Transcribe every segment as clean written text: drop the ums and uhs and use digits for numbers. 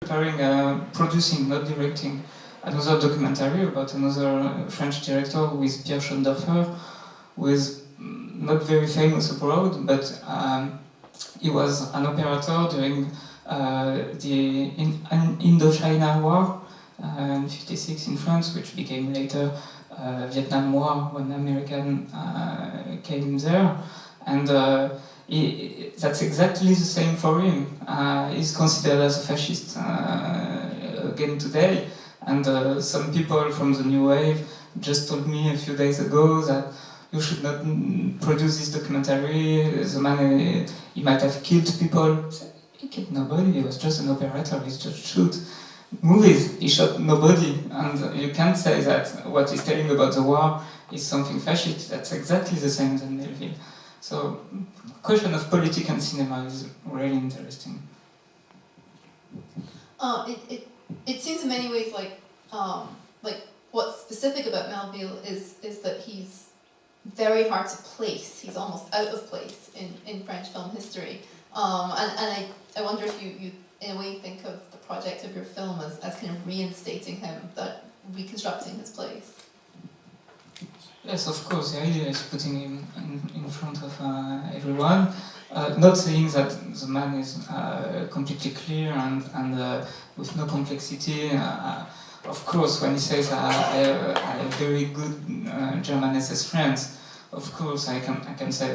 preparing, producing, not directing, another documentary about another French director with Pierre Schoendorfer, who is not very famous abroad, but he was an operator during the Indochina War in '56 in France, which became later Vietnam War when American came there, and that's exactly the same for him. He's considered as a fascist again today, and some people from the New Wave just told me a few days ago that you should not produce this documentary. The man, he might have killed people. He killed nobody. He was just an operator. He just shoot movies. He shot nobody, and you can't say that what he's telling about the war is something fascist. That's exactly the same as Melville. So, question of politics and cinema is really interesting. It seems in many ways like what's specific about Melville is that he's very hard to place. He's almost out of place in French film history. And I wonder if you in a way think of the project of your film as kind of reinstating him, that reconstructing his place. Yes, of course, the idea is putting him in front of everyone. Not saying that the man is completely clear and with no complexity. Of course, when he says I have very good German SS friends, of course I can say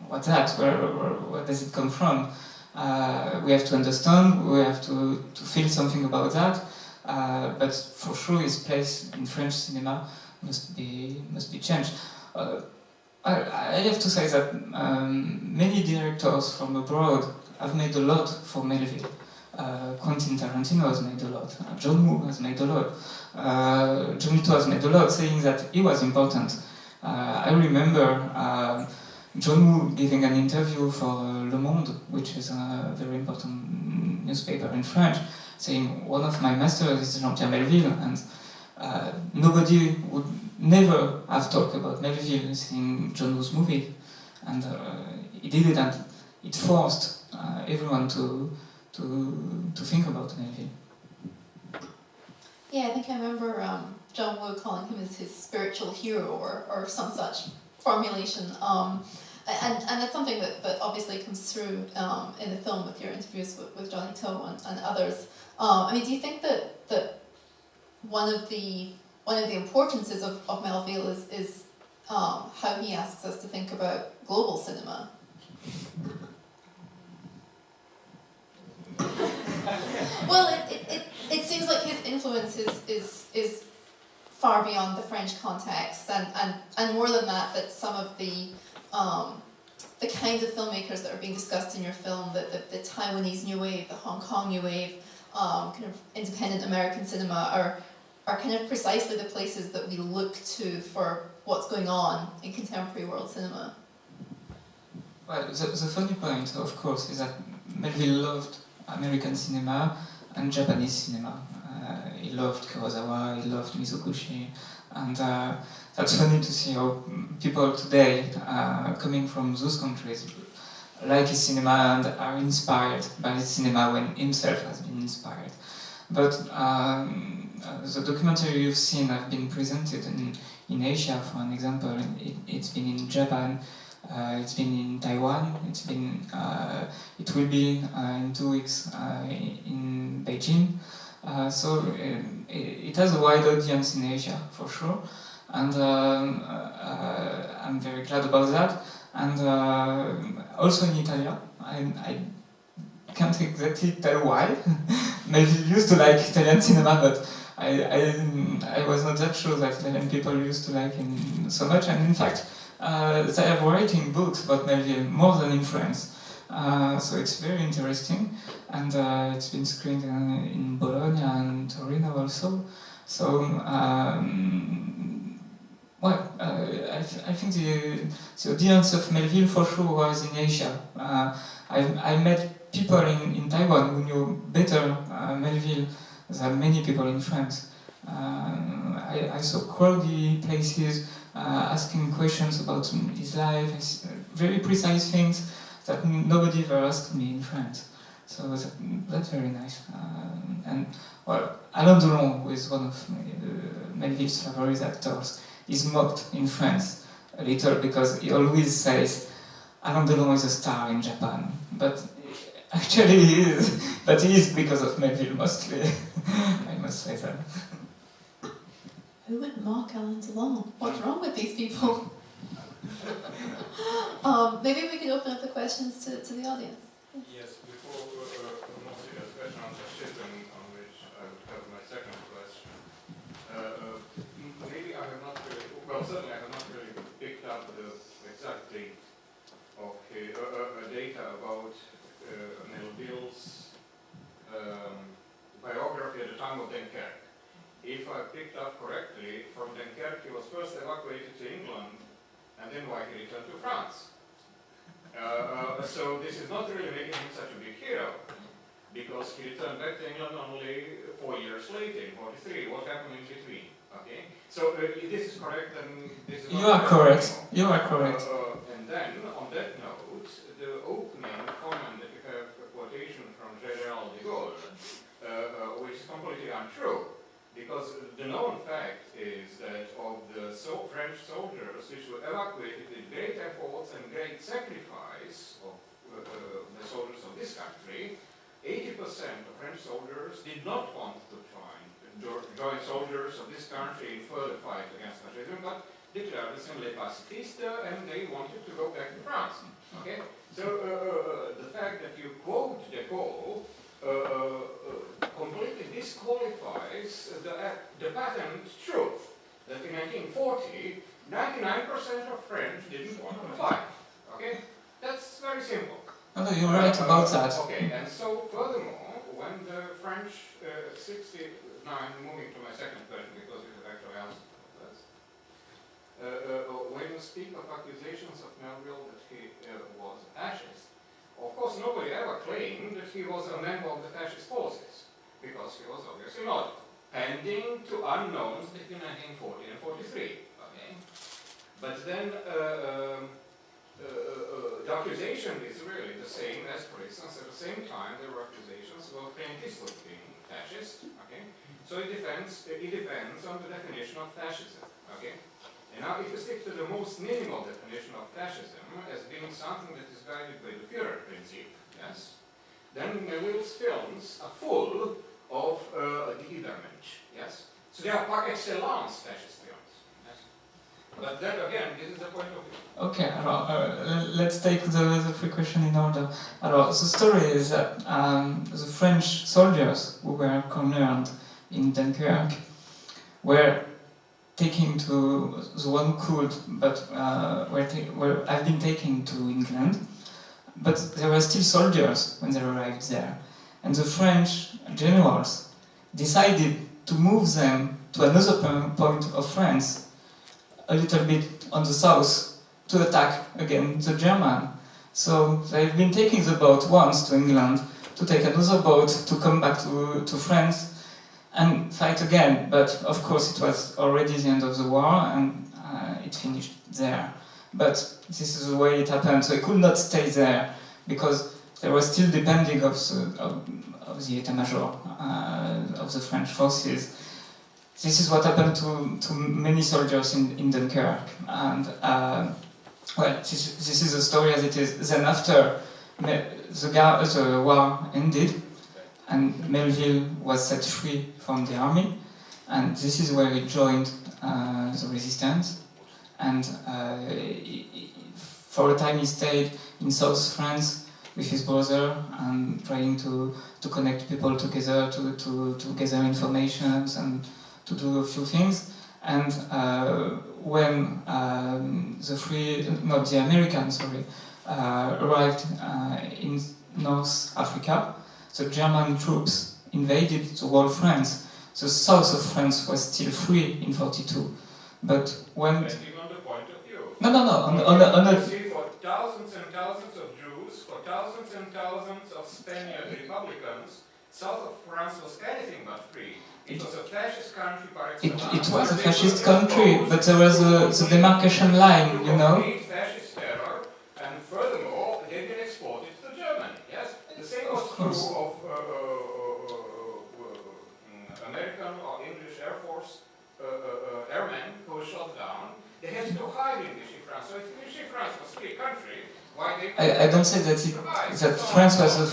what's that? Where does it come from? We have to understand. We have to feel something about that. But for sure, his place in French cinema must be changed. I have to say that many directors from abroad have made a lot for Melville. Quentin Tarantino has made a lot. John Woo has made a lot. John Lithgow has made a lot, saying that he was important. I remember John Woo giving an interview for Le Monde, which is a very important newspaper in France, saying one of my masters is Jean-Pierre Melville, and nobody would never have talked about Melville seeing John Woo's movie, and he did it, and it forced everyone to think about Melville. Yeah, I think I remember John Woo calling him his spiritual hero or some such formulation. And that's something that obviously comes through in the film with your interviews with Johnny To and others. I mean, do you think that one of the importances of Melville is how he asks us to think about global cinema? Well, it seems like his influence is far beyond the French context, and more than that, that some of the kinds of filmmakers that are being discussed in your film, the Taiwanese New Wave, the Hong Kong New Wave, kind of independent American cinema, are kind of precisely the places that we look to for what's going on in contemporary world cinema. Well, the funny point, of course, is that Melville loved American cinema and Japanese cinema. He loved Kurosawa, he loved Mizoguchi, and that's funny to see how people today coming from those countries like his cinema and are inspired by his cinema when himself has been inspired. But the documentary you've seen have been presented in Asia, for an example. It's been in Japan, it's been in Taiwan, it will be in 2 weeks in Beijing. So it has a wide audience in Asia, for sure, and I'm very glad about that. And also in Italy, I can't exactly tell why. Maybe used to like Italian cinema, but I was not that sure that Italian people used to like him so much. And in fact, they have writing books about Melville more than in France. So it's very interesting, and it's been screened in Bologna and Torino also. So, I think the audience of Melville for sure was in Asia. I met people in Taiwan who knew better Melville than many people in France. I saw crowded places asking questions about his life, very precise things that nobody ever asked me in France. So that's very nice. And well, Alain Delon, who is one of Melville's favorite actors, is mocked in France a little because he always says Alain Delon is a star in Japan, but actually he is. But he is because of Melville mostly. I must say that. Who would mock Alain Delon? What's wrong with these people? Maybe we could open up the questions to the audience. Yes, before mostly a question on fascism, on which I would have my second question. Maybe I have not really, well, certainly I have not really picked up the exact date of data about Melville's biography at the time of Dunkirk. If I picked up correctly, from Dunkirk he was first evacuated to England, and then why he returned to France. So this is not really making him such a big hero, because he returned back to England only 4 years later, in 43. What happened in between? Okay, so if this is correct, then this is. You are correct. You are correct. And then, on that note, the opening comment that you have a quotation from General de Gaulle, which is completely untrue. Because the known fact is that of the French soldiers which were evacuated with great efforts and great sacrifice of the soldiers of this country, 80% of French soldiers did not want to join soldiers of this country in further fight against fascism, but declared themselves pacifist, and they wanted to go back to France. Okay? So the fact that you quote de Gaulle completely disqualifies the patent truth that in 1940, 99% of French didn't want to fight. Okay? That's very simple. No, you're right about that. Okay, and so furthermore, when the French 69, moving to my second question because it actually answers this, when you speak of accusations of Melville that he was a fascist, of course, nobody ever claimed that he was a member of the fascist forces, because he was obviously not, pending to unknowns between 1940 and 43. Okay? But then the accusation is really the same as, for instance, at the same time there were accusations about Clint Eastwood being fascist. Okay? So it depends on the definition of fascism. Okay? And now if you stick to the most minimal definition of fascism as being something that is guided by the Führer principle, yes, then Melville's films are full of the Übermensch, yes? So they are par excellence fascist films, yes? But then again, this is the point of view. Okay, let's take the three questions in order. The story is that the French soldiers who were cornered in Dunkirk were taken to the one who could, but have been taken to England. But there were still soldiers when they arrived there. And the French generals decided to move them to another point of France, a little bit on the south, to attack again the German. So they've been taking the boat once to England, to take another boat to come back to France, and fight again, but of course it was already the end of the war and it finished there. But this is the way it happened, so I could not stay there because they were still depending of the état-major of the French forces. This is what happened to many soldiers in Dunkirk, and well, this is the story as it is. Then after the war ended, and Melville was set free from the army, and this is where he joined the resistance. And for a time he stayed in South France with his brother and trying to connect people together, to gather information and to do a few things. And when the Americans arrived in North Africa, the German troops invaded the whole France. The south of France was still free in 42. But when... Depending on the point of view. No. You see, for thousands and thousands of Jews, for thousands and thousands of Spaniard Republicans, south of France was anything but free. It was a fascist country par excellence. It was a fascist country, but there was the demarcation line, you know. Fascist terror, and furthermore, they've been exported to Germany. Yes, the same was course. of American or English Air Force airmen who were shot down. They had to hide in Vichy France. So if Vichy France was a free country, why they I don't say that France was a